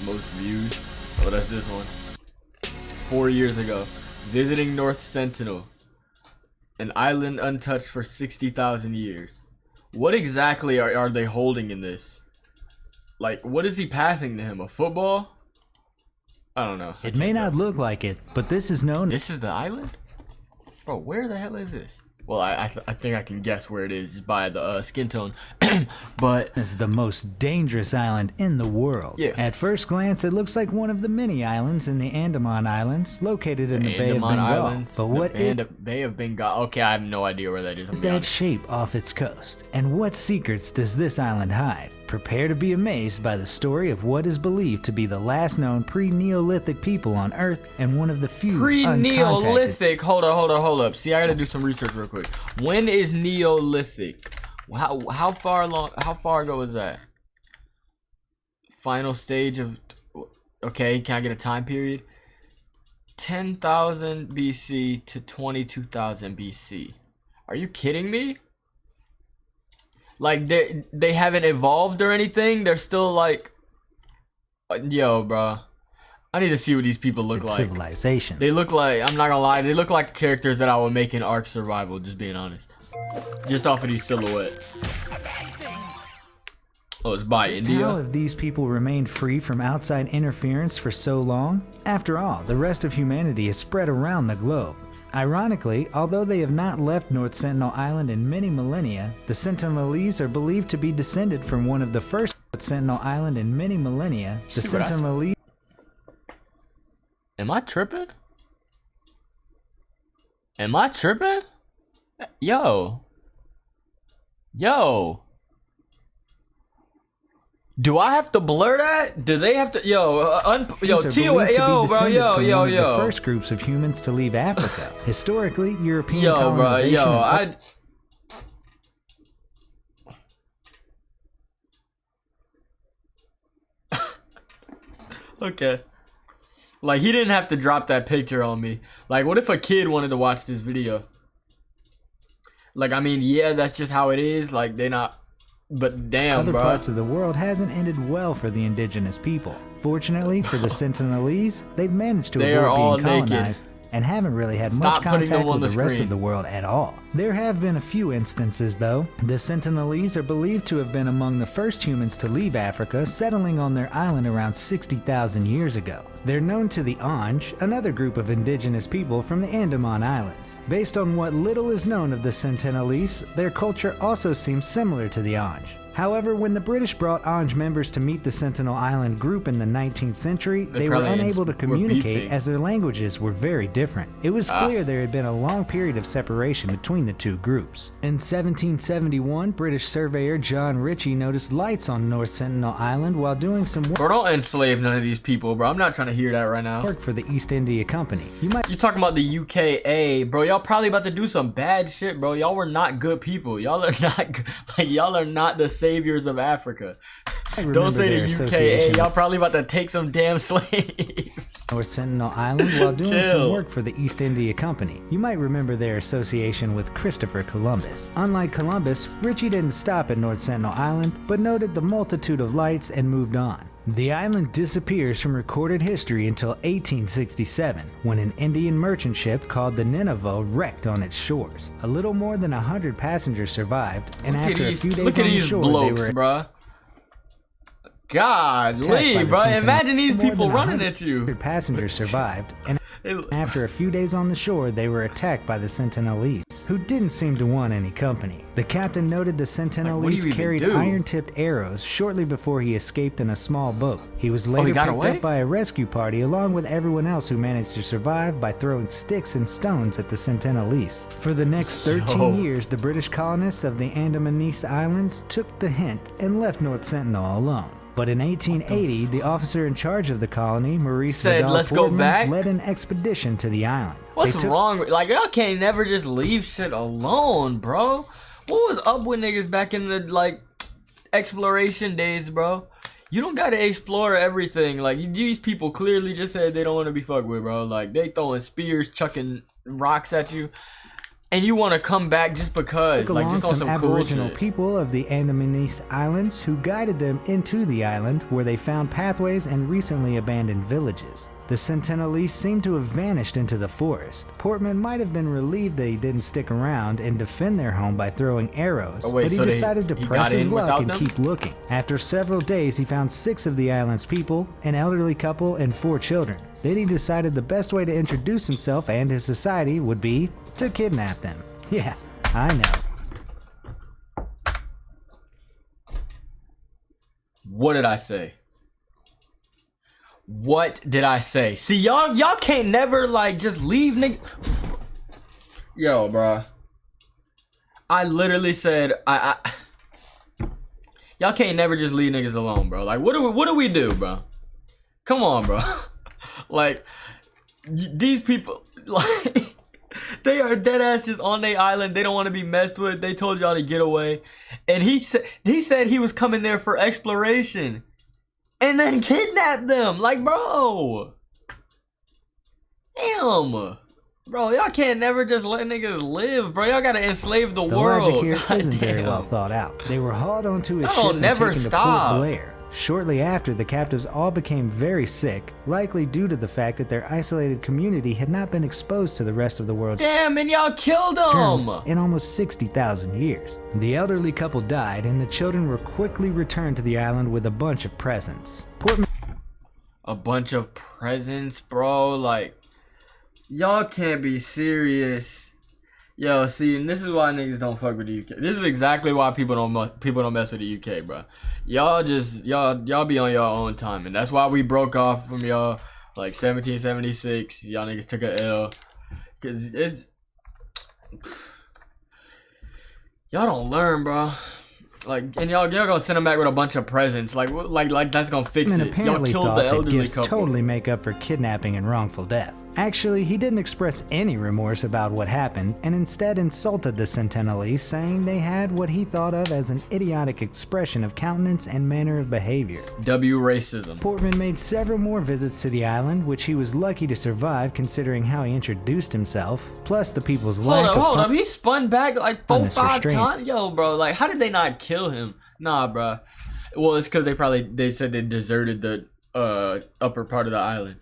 most views. Oh, that's this one. 4 years ago. Visiting North Sentinel. An island untouched for 60,000 years. What exactly are they holding in this? Like, what is he passing to him? A football? I don't know. It may not look like it, but this is known. This is the island? Bro, where the hell is this? Well, I think I can guess where it is by the skin tone. But This is the most dangerous island in the world. Yeah. At first glance, it looks like one of the many islands in the Andaman Islands, located in the Bay of Andaman Bengal. Islands, But what is Bay of Bengal? Okay, I have no idea where that is. that shape off its coast? And what secrets does this island hide? Prepare to be amazed by the story of what is believed to be the last known pre-Neolithic people on Earth and one of the few Pre-Neolithic? Hold up. See, I gotta do some research real quick. When is Neolithic? How far ago was that? Final stage of... Okay, can I get a time period? 10,000 BC to 22,000 BC. Are you kidding me? Like, they haven't evolved or anything? They're still like... Yo, bro. I need to see what these people look like. civilization. They look like, I'm not gonna lie, they look like characters that I would make in Ark Survival, just being honest. Just off of these silhouettes. Oh, it's by Just India. how have these people remained free from outside interference for so long? After all, the rest of humanity is spread around the globe. Ironically, although they have not left North Sentinel Island in many millennia, the Sentinelese are believed to be descended from one of the first Sentinel Island in many millennia. The See what I said? Sentinelese. Am I tripping? Am I tripping? Yo. Do I have to blur that? Do they have to? Yo, yo, The first groups of humans to leave Africa. Historically, European colonization. Okay. Like, he didn't have to drop that picture on me. Like, what if a kid wanted to watch this video? Like, I mean, yeah, that's just how it is. Like, they not... But damn, Other bro. parts of the world hasn't ended well for the indigenous people. Fortunately for the Sentinelese, they've managed to They are all avoid being naked. colonized and haven't really had Stop much putting them contact on with the the rest screen. of the world at all. There have been a few instances though. The Sentinelese are believed to have been among the first humans to leave Africa, settling on their island around 60,000 years ago. They're known to the Anj, another group of indigenous people from the Andaman Islands. Based on what little is known of the Sentinelese, their culture also seems similar to the Anj. However, when the British brought Anj members to meet the Sentinel Island group in the 19th century, they were unable to communicate as their languages were very different. It was clear there had been a long period of separation between the two groups. In 1771, British surveyor John Ritchie noticed lights on North Sentinel Island while doing some Bro, don't enslave none of these people, bro. I'm not trying to hear that right now. work for the East India Company. You talking about the UKA, bro. Y'all probably about to do some bad shit, bro. Y'all were not good people. Y'all are not like, y'all are not the saviors of Africa. Don't say the UKA. Y'all probably about to take some damn slaves. North Sentinel Island while doing some work for the East India Company. You might remember their association with Christopher Columbus. Unlike Columbus, Ritchie didn't stop at North Sentinel Island, but noted the multitude of lights and moved on. The island disappears from recorded history until 1867, when an Indian merchant ship called the Nineveh wrecked on its shores. A little more than 100 passengers survived, and after a few days on the shore, they were bruh. God, leave, bro. Imagine these people running at you. Passengers survived, and after a few days on the shore, they were attacked by the Sentinelese, who didn't seem to want any company. The captain noted the Sentinelese carried iron-tipped arrows shortly before he escaped in a small boat. He was later picked up by a rescue party along with everyone else who managed to survive by throwing sticks and stones at the Sentinelese. For the next 13 years, the British colonists of the Andamanese Islands took the hint and left North Sentinel alone. But in 1880, the officer in charge of the colony, Maurice said, Vidal "Let's go Portman, back." led an expedition to the island. What's wrong? Like, y'all can't never just leave shit alone, bro. What was up with niggas back in the, like, exploration days, bro? You don't gotta explore everything. Like, these people clearly just said they don't want to be fucked with, bro. Like, they throwing spears, chucking rocks at you. and you want to come back just because, Took like, along just on some some cool Aboriginal shit. people of the Andamanese Islands who guided them into the island where they found pathways and recently abandoned villages. The Sentinelese seemed to have vanished into the forest. Portman might have been relieved that he didn't stick around and defend their home by throwing arrows, Oh, wait, but he so decided to he press got his in luck without and them? keep looking. After several days, he found 6 of the island's people, an elderly couple, and 4 children. Then he decided the best way to introduce himself and his society would be to kidnap them. Yeah, I know. What did I say? What did I say? See, y'all can't never, like, just leave, nigga. Yo, bruh. I literally said, y'all can't never just leave niggas alone, bro. Like, what do we do, bro? Come on, bro. Like, these people, like, they are dead ass just on their island. They don't want to be messed with. They told y'all to get away. And he said he was coming there for exploration. And then kidnap them. Like, bro. Damn. Bro, y'all can't never just let niggas live, bro. Y'all gotta enslave the The world. logic here God isn't very damn. well thought out. They were hauled onto a That'll ship and never taken to stop. Port Blair. Shortly after, the captives all became very sick, likely due to the fact that their isolated community had not been exposed to the rest of the world's Damn, and y'all killed germs them. in almost 60,000 years. The elderly couple died, and the children were quickly returned to the island with a bunch of presents. Portman A bunch of presents, bro. Like, y'all can't be serious. Yo, see, and this is why niggas don't fuck with the UK. This is exactly why people don't mess with the UK, bro. Y'all be on your own time, and that's why we broke off from y'all like 1776. Y'all niggas took a L, cause it's y'all don't learn, bro. Like, and y'all gonna send them back with a bunch of presents. Like that's gonna fix it. Y'all apparently killed thought the that elderly gifts couple. totally make up for kidnapping and wrongful death. Actually, he didn't express any remorse about what happened, and instead insulted the Sentinelese, saying they had what he thought of as an idiotic expression of countenance and manner of behavior. W racism. Portman made several more visits to the island, which he was lucky to survive considering how he introduced himself, plus the people's lack of Hold up. He spun back like 4-5 restraint. times. Yo, bro, like, how did they not kill him? Nah, bro. Well, it's because they said they deserted the upper part of the island.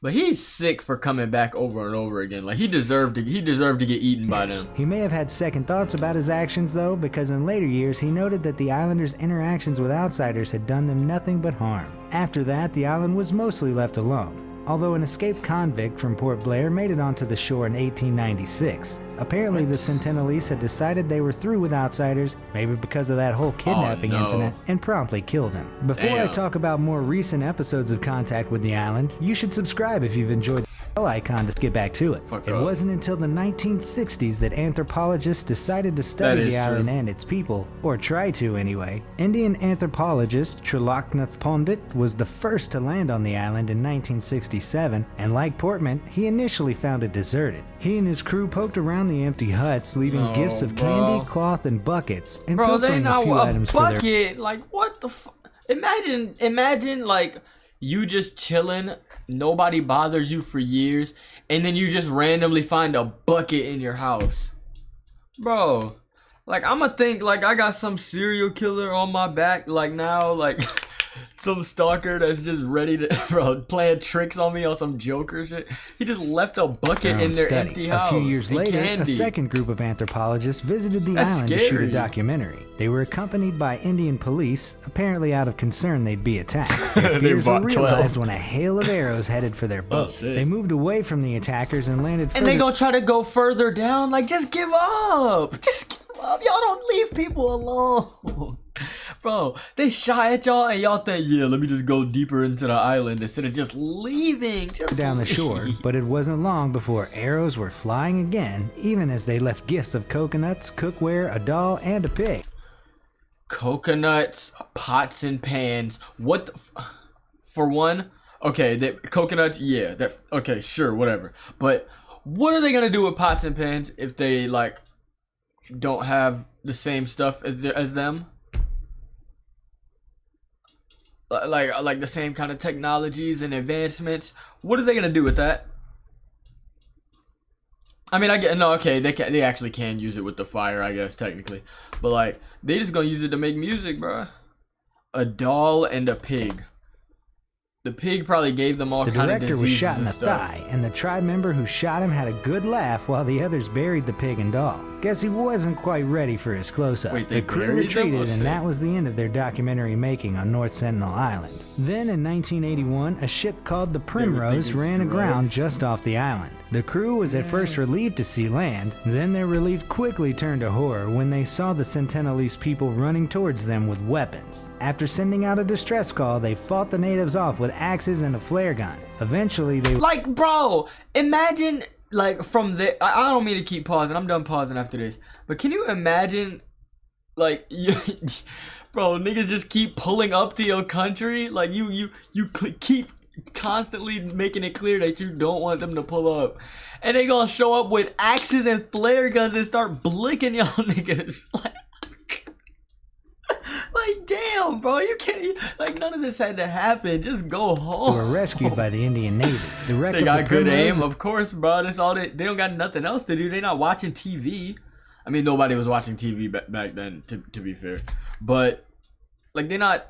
But he's sick for coming back over and over again. Like, he deserved to get eaten by them. He may have had second thoughts about his actions though, because in later years he noted that the islanders' interactions with outsiders had done them nothing but harm. After that, the island was mostly left alone, although an escaped convict from Port Blair made it onto the shore in 1896. Apparently the Sentinelese had decided they were through with outsiders, maybe because of that whole kidnapping no. incident, and promptly killed him. Before I Damn. talk about more recent episodes of Contact with the Island, you should subscribe if you've enjoyed the bell icon to get back to it. Fuck It up. wasn't until the 1960s that anthropologists decided to study That is the island true. and its people, or try to anyway. Indian anthropologist Triloknath Pandit was the first to land on the island in 1967, and like Portman, he initially found it deserted. He and his crew poked around the empty huts, leaving No, gifts of bro. candy, cloth, and buckets, and Bro, they pilfering a not few a items for their bucket. Like, what the fuck? Imagine, like, you just chilling, nobody bothers you for years, and then you just randomly find a bucket in your house. Bro, like, I'ma think, like, I got some serial killer on my back, like, now, like, some stalker that's just ready to, bro, playing tricks on me on some Joker shit. He just left a bucket own in their study. empty house. A few years and later, candy. a second group of anthropologists visited the That's island to shoot a scary. documentary. They were accompanied by Indian police, apparently out of concern they'd be attacked. Their fears were bought 12. realized when a hail of arrows headed for their boat. shit. They moved away from the attackers and landed And they further gonna try to go further down? Like, just give up. Just give up. Y'all don't leave people alone. Bro, they shy at y'all and y'all think, yeah, let me just go deeper into the island instead of just leaving. Just down the leave. shore, but it wasn't long before arrows were flying again, even as they left gifts of coconuts, cookware, a doll, and a pig. Coconuts, pots and pans. What the for one, okay, coconuts, yeah, okay, sure, whatever. But what are they gonna do with pots and pans if they, like, don't have the same stuff as them? Like the same kind of technologies and advancements. What are they gonna do with that? I mean, I get no. Okay, they actually can use it with the fire, I guess technically, but like they just gonna use it to make music, bro. A doll and a pig. The pig probably gave them all kind of diseases. The director was shot in the and stuff. thigh, and the tribe member who shot him had a good laugh while the others buried the pig and doll. Guess he wasn't quite ready for his close-up. Wait, The they crew buried them? retreated, Oh, and that shit. was the end of their documentary making on North Sentinel Island. Then in 1981, a ship called the Primrose thinking ran aground drugs. just off the island. The crew was at first relieved to see land, then their relief quickly turned to horror when they saw the Sentinelese people running towards them with weapons. After sending out a distress call, they fought the natives off with axes and a flare gun. Eventually, they Like, bro, imagine like from the. I don't mean to keep pausing. I'm done pausing after this. But can you imagine, like, you, bro, niggas just keep pulling up to your country. Like you keep constantly making it clear that you don't want them to pull up, and they gonna show up with axes and flare guns and start blicking y'all niggas. Like, damn, bro, you can't. Like, none of this had to happen. Just go home. were rescued by the Indian Navy. The wreck They of got the good Primrose aim, of course, bro. That's all they don't got nothing else to do. They not watching TV. I mean, nobody was watching TV back then, to be fair. But like, they're not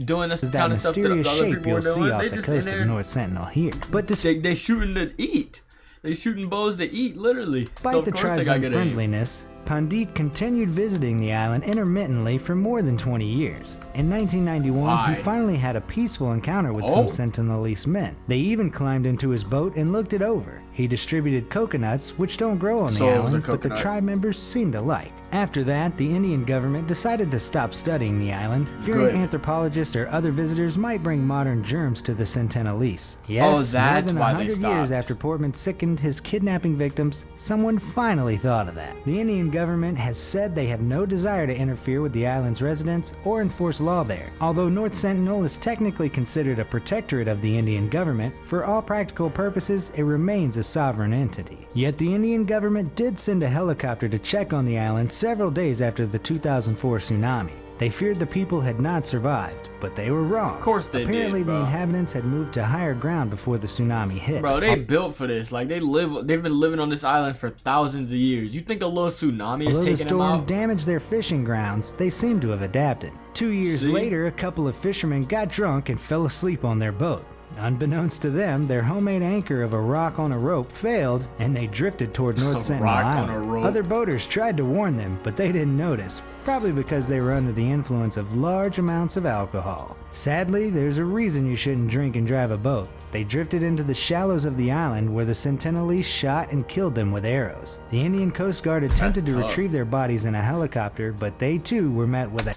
doing this is that kind of stuff that mysterious other shape people you'll are see doing. off They the just coast in of there. North Sentinel here. But They shooting to eat. They shooting bows to eat, literally. despite So the of course they tribe's got good aim. unfriendliness, Pandit continued visiting the island intermittently for more than 20 years. In 1991, Why? he finally had a peaceful encounter with Oh. some Sentinelese men. They even climbed into his boat and looked it over. He distributed coconuts, which don't grow on the So it was a island, but the coconut. tribe members seemed to like. After that, the Indian government decided to stop studying the island, fearing Good. anthropologists or other visitors might bring modern germs to the Sentinelese. Yes, more that's than why they 100 years stopped. after Portman sickened his kidnapping victims, someone finally thought of that. The Indian government has said they have no desire to interfere with the island's residents or enforce law there. Although North Sentinel is technically considered a protectorate of the Indian government, for all practical purposes it remains a sovereign entity. Yet the Indian government did send a helicopter to check on the island several days after the 2004 tsunami. They feared the people had not survived, but they were wrong. Of course they Apparently did, the bro. inhabitants had moved to higher ground before the tsunami hit. Bro, they built for this. Like, they've been living on this island for thousands of years. You think a little tsunami is Although the taking them storm out? damaged their fishing grounds, they seem to have adapted. 2 years See? later, a couple of fishermen got drunk and fell asleep on their boat. Unbeknownst to them, their homemade anchor of a rock on a rope failed, and they drifted toward North A Sentinel rock on a Island. rope. Other boaters tried to warn them, but they didn't notice, probably because they were under the influence of large amounts of alcohol. Sadly, there's a reason you shouldn't drink and drive a boat. They drifted into the shallows of the island where the Sentinelese shot and killed them with arrows. The Indian Coast Guard attempted to tough. retrieve their bodies in a helicopter, but they too were met with a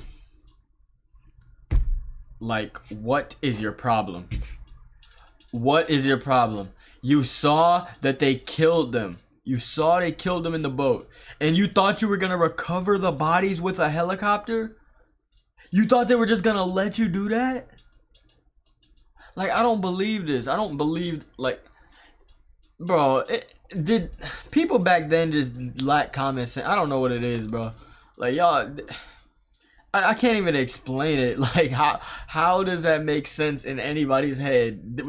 Like, what is your problem? What is your problem? You saw that they killed them. You saw they killed them in the boat. And you thought you were gonna recover the bodies with a helicopter? You thought they were just gonna let you do that? Like, I don't believe this. I don't believe, like, bro, did people back then just lack common sense? I don't know what it is, bro. Like, y'all, I can't even explain it. Like, how does that make sense in anybody's head?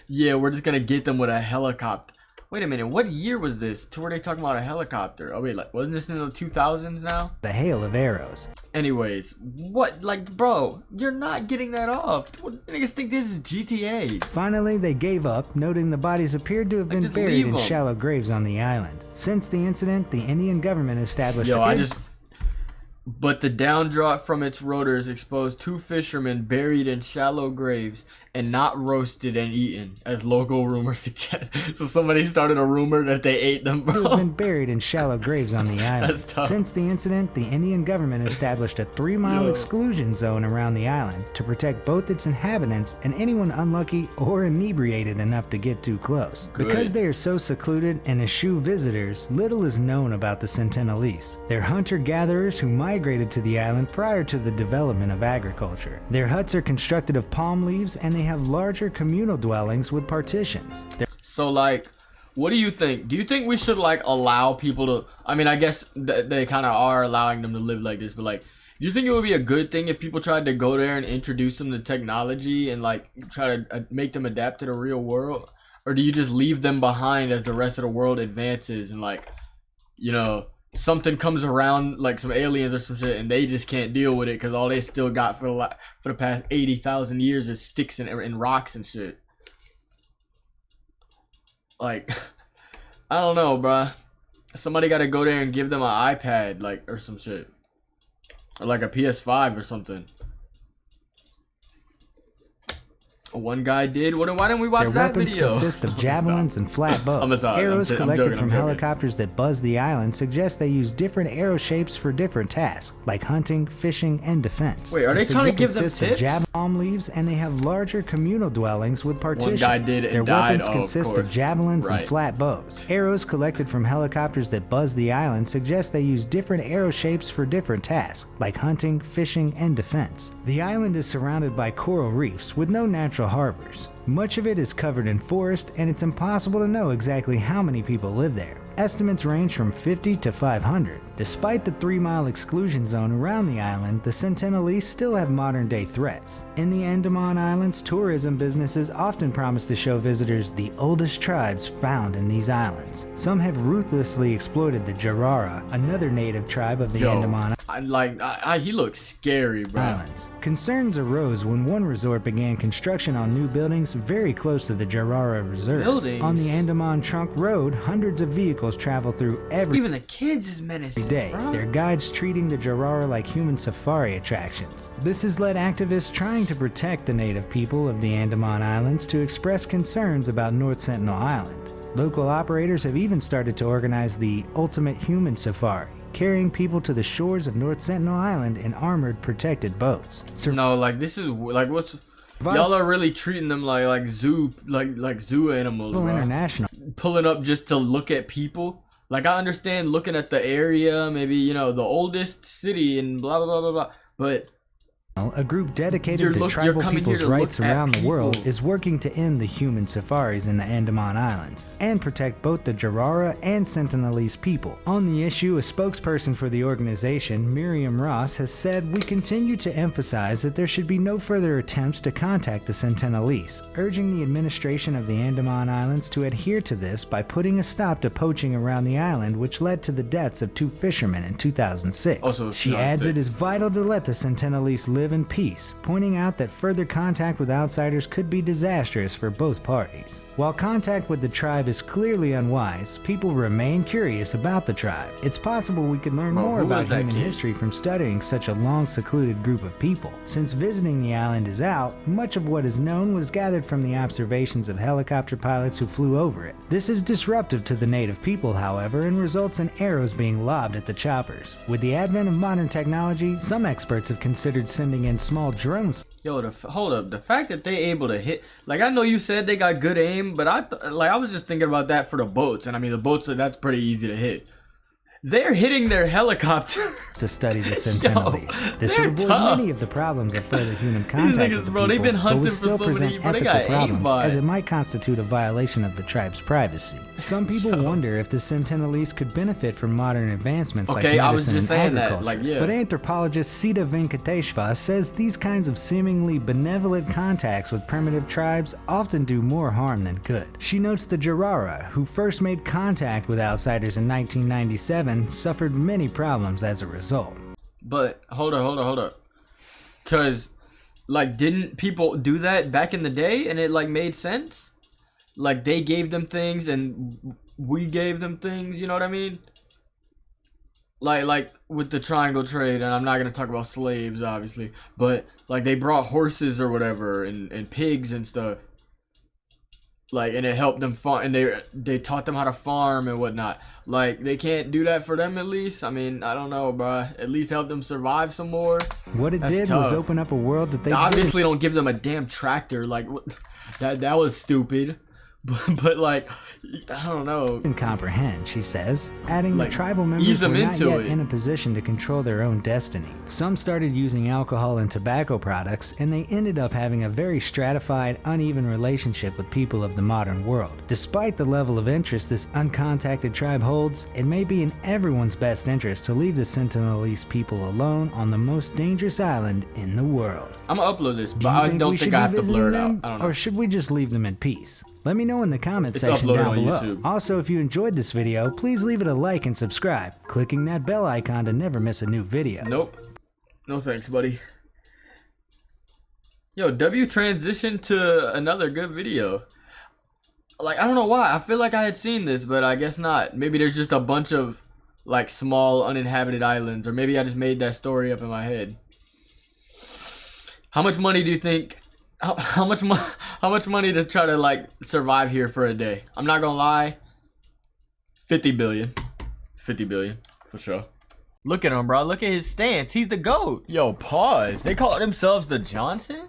Yeah, we're just gonna get them with a helicopter. Wait a minute, what year was this? To where they talking about a helicopter? Oh wait, like, wasn't this in the 2000s now? hail of arrows. Anyways, what, like, bro, you're not getting that off. What, niggas think this is GTA? Finally, they gave up, noting the bodies appeared to have been just buried leave in 'em. shallow graves on the island. Since the incident, the Indian government established Yo, a but the downdraft from its rotors exposed 2 fishermen buried in shallow graves and not roasted and eaten, as local rumors suggest. So somebody started a rumor that they ate them, who have bro. been buried in shallow graves on the island. That's tough. Since the incident, the Indian government established a 3-mile Yo. exclusion zone around the island to protect both its inhabitants and anyone unlucky or inebriated enough to get too close. Good. Because they are so secluded and eschew visitors, little is known about the Sentinelese. They're hunter-gatherers who migrated to the island prior to the development of agriculture. Their huts are constructed of palm leaves and they have larger communal dwellings with partitions. So, like, what do you think? Do you think we should, like, allow people to... I mean, I guess they kind of are allowing them to live like this, but, like, do you think it would be a good thing if people tried to go there and introduce them to technology and, like, try to make them adapt to the real world? or do you just leave them behind as the rest of the world advances and like, you know, something comes around like some aliens or some shit and they just can't deal with it because all they still got for the past 80,000 years is sticks and rocks and shit. Like, I don't know, bruh. Somebody got to go there and give them an iPad, like, or some shit, or like a PS5 or something. One guy did. Why didn't we watch Their that weapons video? consist of javelins and flat bows. Arrows collected from helicopters that buzz the island suggest they use different arrow shapes for different tasks, like hunting, fishing, and defense. Wait, are they trying to give them tips? Palm leaves, and they have larger communal dwellings with partitions. One guy did and Their died. weapons consist of javelins and flat bows. Arrows collected from helicopters that buzz the island suggest they use different arrow shapes for different tasks, like hunting, fishing, and defense. The island is surrounded by coral reefs with no natural harbors. Much of it is covered in forest, and it's impossible to know exactly how many people live there. Estimates range from 50 to 500. Despite the 3-mile exclusion zone around the island, the Sentinelese still have modern-day threats. In the Andaman Islands, tourism businesses often promise to show visitors the oldest tribes found in these islands. Some have ruthlessly exploited the Jarara, another native tribe of the Andaman he looks scary, bro. Islands. Concerns arose when one resort began construction on new buildings very close to the Jarara Reserve. On the Andaman Trunk Road, hundreds of vehicles travel through every Even the kids is menacing day. bro. Their guides treating the Jarara like human safari attractions. This has led activists trying to protect the native people of the Andaman Islands to express concerns about North Sentinel Island. Local operators have even started to organize the Ultimate Human Safari, carrying people to the shores of North Sentinel Island in armored, protected boats. No, like this is like what's y'all are really treating them like zoo animals, bro. International Pulling up just to look at people. Like I understand looking at the area, maybe you know the oldest city and blah blah blah blah blah, but a group dedicated to tribal people's rights around the world is working to end the human safaris in the Andaman Islands and protect both the Jarara and Sentinelese people. On the issue, a spokesperson for the organization, Miriam Ross, has said, "We continue to emphasize that there should be no further attempts to contact the Sentinelese, urging the administration of the Andaman Islands to adhere to this by putting a stop to poaching around the island, which led to the deaths of 2 fishermen in 2006. She adds it is vital to let the Sentinelese live in peace, pointing out that further contact with outsiders could be disastrous for both parties. While contact with the tribe is clearly unwise, people remain curious about the tribe. It's possible we could learn more about human history from studying such a long secluded group of people. Since visiting the island is out, much of what is known was gathered from the observations of helicopter pilots who flew over it. This is disruptive to the native people, however, and results in arrows being lobbed at the choppers. With the advent of modern technology, some experts have considered sending in small drones. Yo, hold up. The fact that they able to hit, like I know you said they got good aim, but I was just thinking about that for the boats, and I mean the boats that's pretty easy to hit. They're hitting their helicopter to study the Sentinelese. This would avoid many of the problems of further human contact with the people, they've been hunting but would still for so present many, ethical problems as it might constitute a violation of the tribe's privacy. Some people wonder if the Sentinelese could benefit from modern advancements like medicine and agriculture. But anthropologist Sita Venkateshva says these kinds of seemingly benevolent contacts with primitive tribes often do more harm than good. She notes the Jarara, who first made contact with outsiders in 1997, suffered many problems as a result. But hold up. Cause like didn't people do that back in the day and it like made sense? Like they gave them things and we gave them things, you know what I mean? Like with the triangle trade, and I'm not gonna talk about slaves obviously, but like they brought horses or whatever and pigs and stuff. Like, and it helped them farm, and they taught them how to farm and whatnot. Like, they can't do that for them at least. I mean, I don't know, bro. At least help them survive some more. What it did was open up a world that they obviously don't give them a damn tractor. Like, that was stupid. But like, I don't know. Can comprehend, she says, adding the tribal members were not yet in a position to control their own destiny. Some started using alcohol and tobacco products, and they ended up having a very stratified, uneven relationship with people of the modern world. Despite the level of interest this uncontacted tribe holds, it may be in everyone's best interest to leave the Sentinelese people alone on the most dangerous island in the world. I'm gonna upload this, but I don't think I have to blur it out. I don't know. Or should we just leave them in peace? Let me know know in the comment It's section uploaded down on below. YouTube. Also, if you enjoyed this video, please leave it a like and subscribe, clicking that bell icon to never miss a new video. Nope. No thanks, buddy. Yo, W transitioned to another good video. Like, I don't know why. I feel like I had seen this, but I guess not. Maybe there's just a bunch of, like, small uninhabited islands. Or maybe I just made that story up in my head. How much money do you think... How much money to try to, like, survive here for a day? I'm not gonna lie. 50 billion. 50 billion. For sure. Look at him, bro. Look at his stance. He's the GOAT. Yo, pause. They call themselves the Johnsons?